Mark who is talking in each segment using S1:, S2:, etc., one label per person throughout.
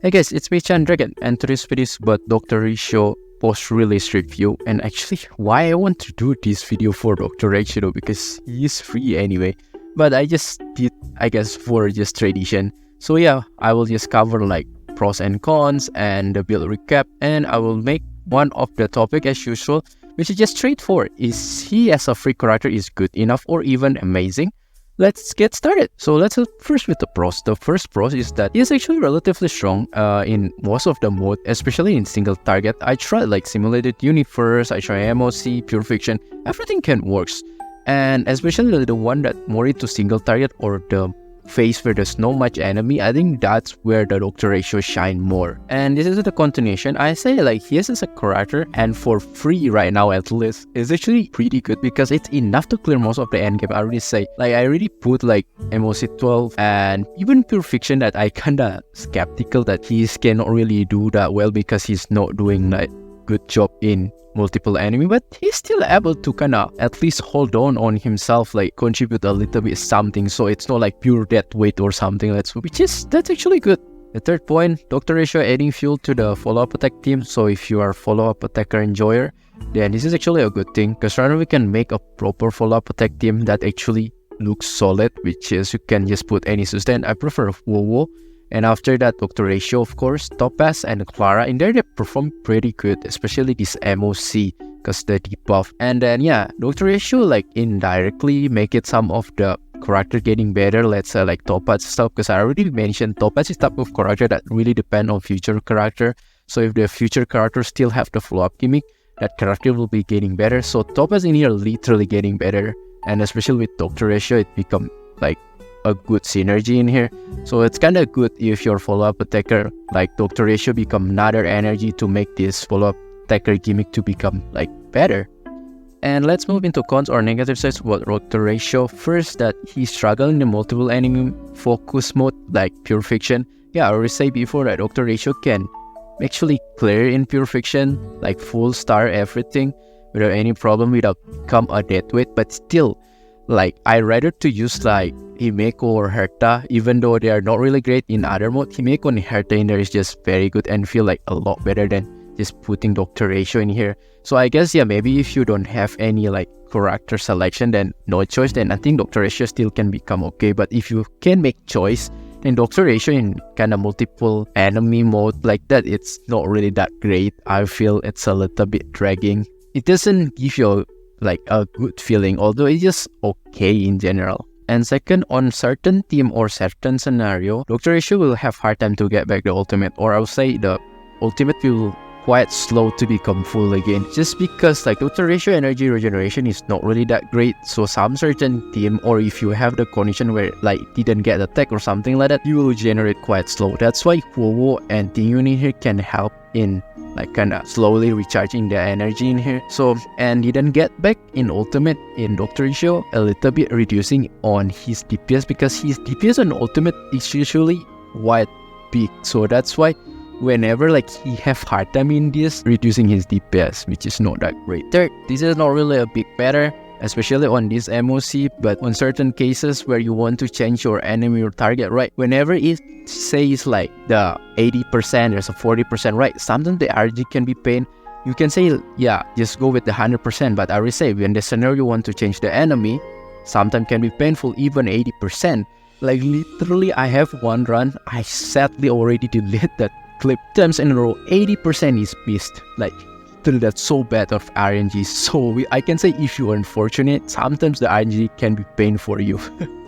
S1: Hey guys, it's me Chan Dragon, and today's video is about Dr.Ratio post-release review. And actually, why I want to do this video for Dr.Ratio because he is free anyway. But I just did, I guess, for just tradition. So yeah, I will just cover like pros and cons and the build recap, and I will make one of the topic as usual, which is just straightforward. Is he as a free character is good enough or even amazing? Let's get started. So let's start first with the pros. The first pros is that he is actually relatively strong in most of the mode, especially in single target. I tried like simulated universe, I tried MOC, pure fiction, everything can works. And especially the one that more into single target or the phase where there's no much enemy, I think that's where the Dr.Ratio shine more. And this is the continuation. I say like he is as a character, and for free right now at least, is actually pretty good because it's enough to clear most of the end game. I already say like I already put like MOC 12 and even pure fiction that I kinda skeptical that he cannot really do that well because he's not doing like good job in multiple enemy, but he's still able to kind of at least hold on himself, like contribute a little bit something, so it's not like pure death weight or something, that's actually good. The third point, Dr.Ratio adding fuel to the follow-up attack team. So if you are follow-up attacker enjoyer, then this is actually a good thing, because right now we can make a proper follow-up attack team that actually looks solid, which is you can just put any sustain. I prefer Wowo. And after that, Dr.Ratio, of course, Topaz and Clara, in there they perform pretty good, especially this MOC, because the debuff. And then yeah, Dr.Ratio like indirectly make it some of the character getting better, let's say like Topaz stuff, because I already mentioned Topaz is type of character that really depend on future character. So if the future character still have the follow-up gimmick, that character will be getting better. So Topaz in here literally getting better, and especially with Dr.Ratio, it become like a good synergy in here. So it's kind of good if your follow-up attacker like Dr.Ratio become another energy to make this follow-up attacker gimmick to become like better. And let's move into cons or negative sides about Dr.Ratio. First, that he struggle in the multiple enemy focus mode like pure fiction. Yeah, I already say before that Dr.Ratio can actually clear in pure fiction like full star everything without any problem, without become a death weight. But still, like I rather to use like Himeko or Herta, even though they are not really great in other mode. Himeko and Herta in there is just very good and feel like a lot better than just putting Dr.Ratio in here. So I guess yeah, maybe if you don't have any like character selection, then no choice, then I think Dr.Ratio still can become okay. But if you can make choice, then Dr.Ratio in kind of multiple enemy mode like that, it's not really that great. I feel it's a little bit dragging. It doesn't give you like a good feeling, although it's just okay in general. And second, on certain team or certain scenario, Dr.Ratio will have hard time to get back the ultimate, or I would say the ultimate will quite slow to become full again, just because like Dr.Ratio energy regeneration is not really that great. So some certain team, or if you have the condition where like didn't get attack or something like that, you will generate quite slow. That's why Wowo and Tingyun in here can help in like kinda slowly recharging the energy in here. So, and didn't get back in ultimate in Dr.Ratio, a little bit reducing on his DPS, because his DPS on ultimate is usually quite big. So that's why whenever like he have hard time in this, reducing his DPS, which is not that great. Third, this is not really a big matter, especially on this MOC, but on certain cases where you want to change your enemy or target, right? Whenever it says like the 80%, there's a 40%, right? Sometimes the RG can be pain. You can say, yeah, just go with the 100%, but I already say when the scenario you want to change the enemy, sometimes can be painful, even 80%. Like literally, I have one run, I sadly already deleted that clip times in a row, 80% is missed. Like that's so bad of RNG. So I can say if you are unfortunate, sometimes the RNG can be pain for you.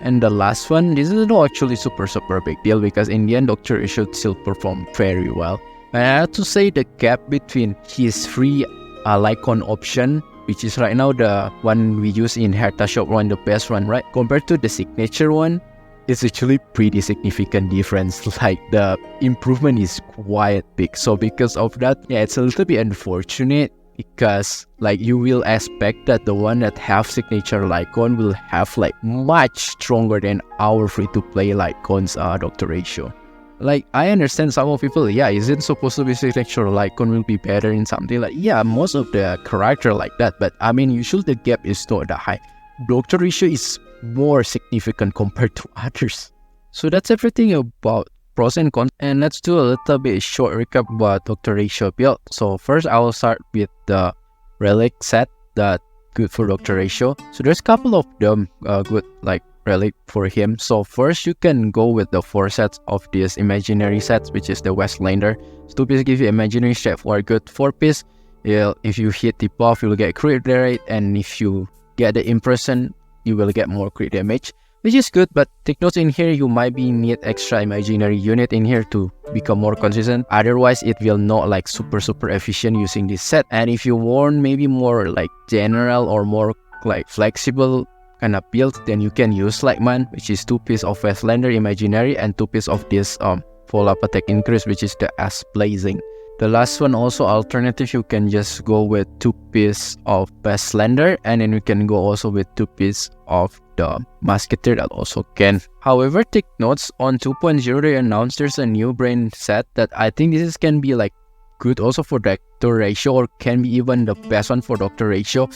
S1: And the last one, this is not actually super big deal, because in the end Dr.Ratio still perform very well. And I have to say the gap between his free Lycon option, which is right now the one we use in Herta Shop one, the best one, right? Compared to the signature one, it's actually pretty significant difference. Like the improvement is quite big. So because of that, yeah, it's a little bit unfortunate, because like you will expect that the one that have signature Lycon will have like much stronger than our free-to-play Lycons Dr.Ratio. Like I understand some of people, yeah, isn't supposed to be signature Lycon will be better in something like, yeah, most of the character like that, but I mean usually the gap is not that high. Dr.Ratio is more significant compared to others. So that's everything about pros and cons, and let's do a little bit short recap about Dr. Ratio build. So first I will start with the relic set that good for Dr. Ratio. So there's a couple of them good like relic for him. So first you can go with the 4 sets of this imaginary sets, which is the Westlander. So 2 piece give you imaginary straightforward good. 4 piece, if you hit the buff, you will get crit rate, and if you get the impression, you will get more crit damage, which is good. But take notes in here, you might be need extra imaginary unit in here to become more consistent. Otherwise, it will not like super efficient using this set. And if you want maybe more like general or more like flexible kind of build, then you can use like mine, which is 2 piece of Westlander imaginary and 2 piece of this follow-up attack increase, which is the Ash Blazing. The last one also alternative, you can just go with 2 piece of Westlander, and then you can go also with 2 piece of the Musketeer that also can. However, take notes on 2.0 they announced there's a new brain set that I think this can be like good also for Dr. Ratio, or can be even the best one for Dr. Ratio.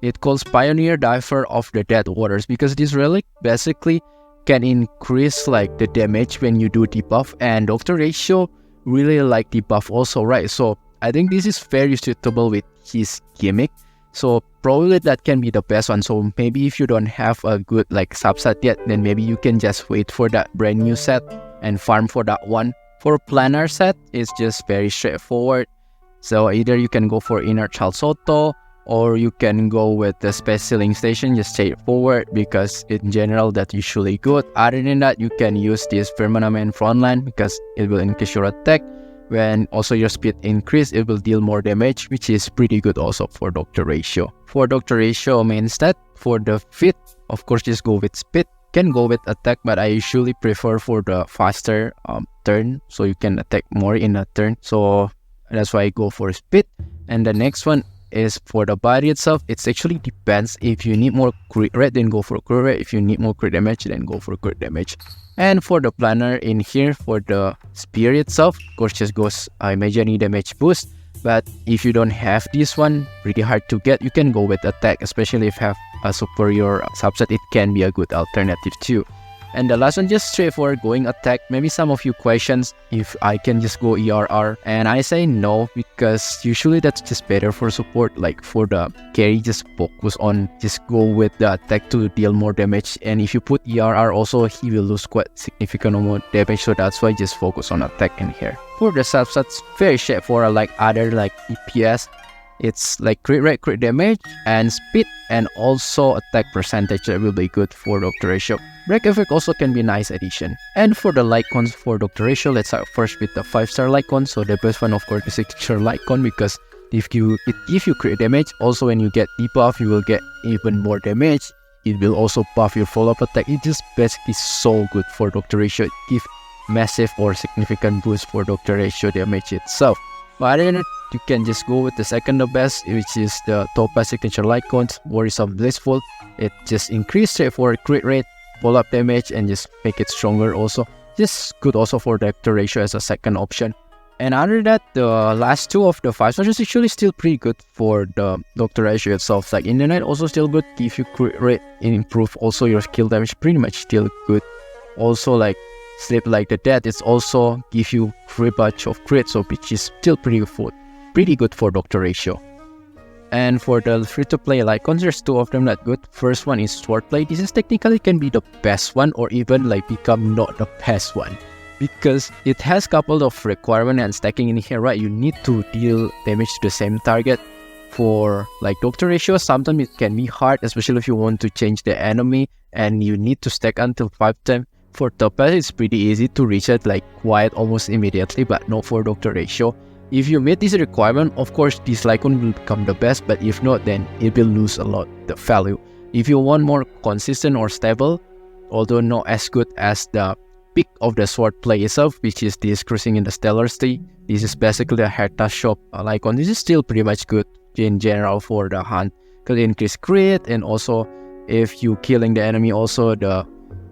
S1: It calls Pioneer Diver of the Dead Waters, because this relic basically can increase like the damage when you do debuff, and Dr. Ratio really like debuff also, right? So I think this is very suitable with his gimmick. So probably that can be the best one. So maybe if you don't have a good like subset yet, then maybe you can just wait for that brand new set and farm for that one. For planar set, it's just very straightforward. So either you can go for Inner Child Soto, or you can go with the Space Sealing Station, just straightforward, because in general that's usually good. Other than that, you can use this Firmament Frontline because it will increase your attack. When also your speed increase, it will deal more damage, which is pretty good also for Dr. Ratio. For Dr. Ratio main stat, for the fit, of course just go with speed. Can go with attack, but I usually prefer for the faster turn, so you can attack more in a turn. So that's why I go for speed. And the next one is for the body itself. It actually depends. If you need more crit rate, then go for crit rate. If you need more crit damage, then go for crit damage. And for the planner in here, for the spear itself, of course just goes imaginary damage boost. But if you don't have this one, pretty hard to get, you can go with attack, especially if you have a superior subset. It can be a good alternative too. And the last one, just straightforward going attack. Maybe some of you questions if I can just go ERR, and I say no, because usually that's just better for support. Like for the carry, just focus on just go with the attack to deal more damage. And if you put ERR also, he will lose quite significant amount of damage, so that's why just focus on attack in here. For the subsets, very straightforward like other like EPS. It's like crit rate, crit damage, and speed, and also attack percentage that will be good for Dr. Ratio. Break effect also can be a nice addition. And for the Lycons for Dr. Ratio, let's start first with the 5-star Lycon. So the best one, of course, is 6-star Lycon, because it gives you crit damage. Also, when you get debuff, you will get even more damage. It will also buff your follow-up attack. It just basically so good for Dr. Ratio. It gives massive or significant boost for Dr. Ratio damage itself. But other than that, you can just go with the second the best, which is the Topaz Signature Lycons, Warriors of Blissful. It just increases for crit rate, follow-up damage, and just make it stronger also. Just good also for Dr. Ratio as a second option. And other than that, the last two of the 5 stars is actually still pretty good for the Dr. Ratio itself. Like in the night also still good, give you crit rate and improve also your skill damage, pretty much still good. Also like Sleep Like the Dead, it's also give you free batch of crit, so which is still pretty good for Dr. Ratio. And for the free-to-play Lycons, there's 2 of them that good. First one is Swordplay. This is technically can be the best one, or even like become not the best one, because it has couple of requirement and stacking in here, right? You need to deal damage to the same target. For like Dr. Ratio, sometimes it can be hard, especially if you want to change the enemy and you need to stack until 5 times. For Topaz, it's pretty easy to reach it like quite almost immediately, but not for Dr. Ratio. If you meet this requirement, of course this Lycon will become the best, but if not, then it will lose a lot the value. If you want more consistent or stable, although not as good as the pick of the Swordplay itself, which is this Cruising in the Stellar State, this is basically a Herta shop Lycon. This is still pretty much good in general for the hunt, because it increase crit, and also if you killing the enemy, also the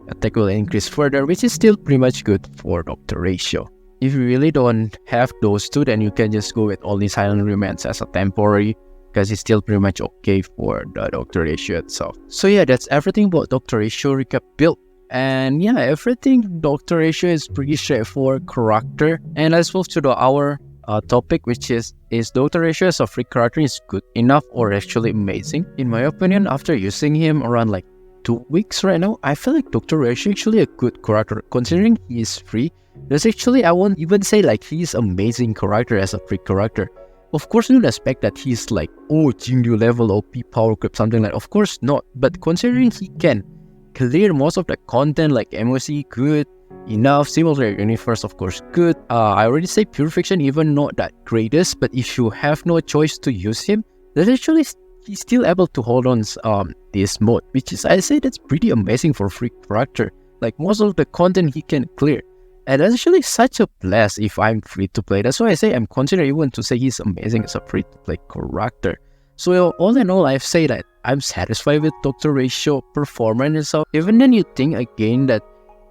S1: attack will increase further, which is still pretty much good for Dr. Ratio. If you really don't have those two, then you can just go with only Silent Remains as a temporary, because it's still pretty much okay for the Dr. Ratio itself. So yeah, that's everything about Dr. Ratio recap build. And yeah, everything Dr. Ratio is pretty straightforward character. And let's move to our topic, which is Dr. Ratio as a free character is good enough or actually amazing? In my opinion, after using him around like 2 weeks right now, I feel like Dr. Ratio actually a good character. Considering he is free, there's actually, I won't even say like he's amazing character as a free character. Of course, you don't expect that he's like, oh, Jingyu level OP power grip, something like, of course not. But considering he can clear most of the content like MOC, good enough. Single player universe, of course, good. I already say purification, even not that greatest, but if you have no choice to use him, there's actually he's still able to hold on this mode, which is, I say, that's pretty amazing for a free character. Like most of the content he can clear. And that's actually such a blast if I'm free to play. That's why I say I'm considering even to say he's amazing as a free to play character. So all in all, I've said that I'm satisfied with Dr. Ratio performance. So even then you think again that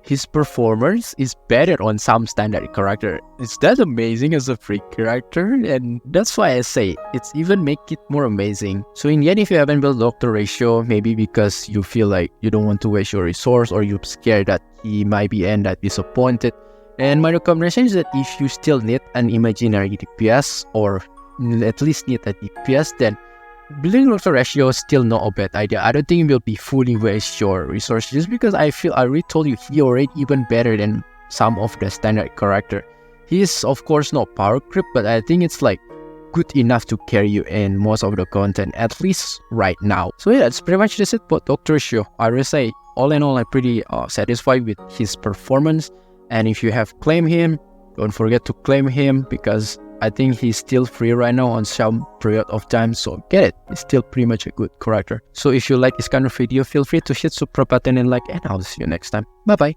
S1: his performance is better on some standard character. It's that amazing as a free character, and that's why I say it's even make it more amazing. So in the end, if you haven't built Dr. Ratio, maybe because you feel like you don't want to waste your resource or you're scared that he might be end up disappointed, and my recommendation is that if you still need an imaginary DPS or at least need a DPS, then building Dr. Ratio is still not a bad idea. I don't think it will be fully waste your resources just because I feel I already told you he already even better than some of the standard character. He is of course not power creep, but I think it's like good enough to carry you in most of the content, at least right now. So yeah, that's pretty much just it about Dr. Ratio. I will say all in all, I'm pretty satisfied with his performance. And if you have claimed him, don't forget to claim him because I think he's still free right now on some period of time, so get it. He's still pretty much a good character. So if you like this kind of video, feel free to hit subscribe button and like, and I'll see you next time. Bye bye.